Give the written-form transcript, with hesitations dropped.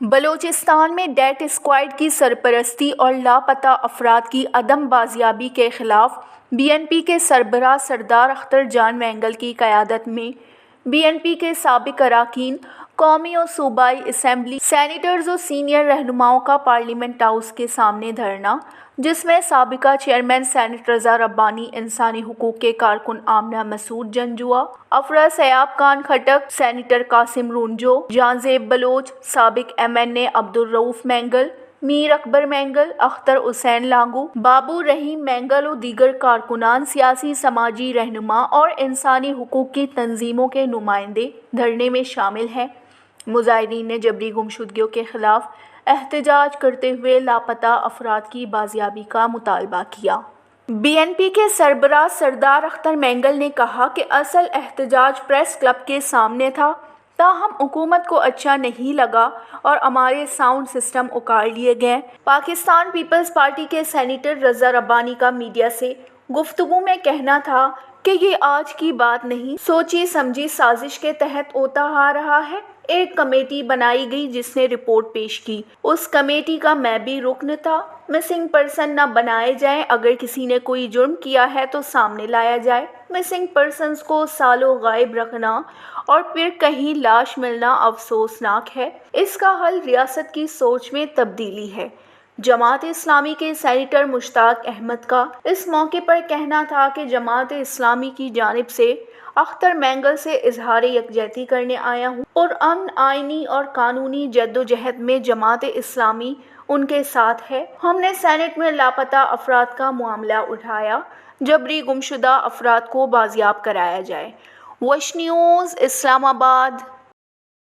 بلوچستان میں death squad کی سرپرستی اور لاپتہ افراد کی عدم بازیابی کے خلاف بی این پی کے سربراہ سردار اختر جان مینگل کی قیادت میں بی این پی کے سابق اراکین، قومی اور صوبائی اسمبلی، سینیٹرز اور سینئر رہنماؤں کا پارلیمنٹ ہاؤس کے سامنے دھرنا، جس میں سابقہ چیئرمین سینٹ رضا ربانی، انسانی حقوق کے کارکن آمنہ مسعود جنجوعہ، افرا سیاب خان کھٹک، سینیٹر قاسم رونجو، جان زیب بلوچ، سابق ایم این اے عبدالرؤف مینگل، میر اکبر مینگل، اختر حسین لانگو، بابو رحیم مینگل اور دیگر کارکنان، سیاسی سماجی رہنما اور انسانی حقوق کی تنظیموں کے نمائندے دھرنے میں شامل ہیں۔ مظاہرین نے جبری گمشدگیوں کے خلاف احتجاج کرتے ہوئے لاپتہ افراد کی بازیابی کا مطالبہ کیا۔ بی این پی کے سربراہ سردار اختر مینگل نے کہا کہ اصل احتجاج پریس کلب کے سامنے تھا، تاہم حکومت کو اچھا نہیں لگا اور ہمارے ساؤنڈ سسٹم اکاڑ لیے گئے۔ پاکستان پیپلز پارٹی کے سینیٹر رضا ربانی کا میڈیا سے گفتگو میں کہنا تھا کہ یہ آج کی بات نہیں، سوچی سمجھی سازش کے تحت ہوتا آ رہا ہے۔ ایک کمیٹی بنائی گئی جس نے رپورٹ پیش کی، اس کمیٹی کا میں بھی رکن تھا۔ مسنگ پرسن نہ بنائے جائیں، اگر کسی نے کوئی جرم کیا ہے تو سامنے لایا جائے۔ مسنگ پرسنز کو سالوں غائب رکھنا اور پھر کہیں لاش ملنا افسوسناک ہے۔ اس کا حل ریاست کی سوچ میں تبدیلی ہے۔ جماعت اسلامی کے سینیٹر مشتاق احمد کا اس موقع پر کہنا تھا کہ جماعت اسلامی کی جانب سے اختر مینگل سے اظہار یکجہتی کرنے آیا ہوں اور امن، آئینی اور قانونی جدوجہد میں جماعت اسلامی ان کے ساتھ ہے۔ ہم نے سینیٹ میں لاپتہ افراد کا معاملہ اٹھایا، جبری گمشدہ افراد کو بازیاب کرایا جائے۔ وش نیوز، اسلام آباد۔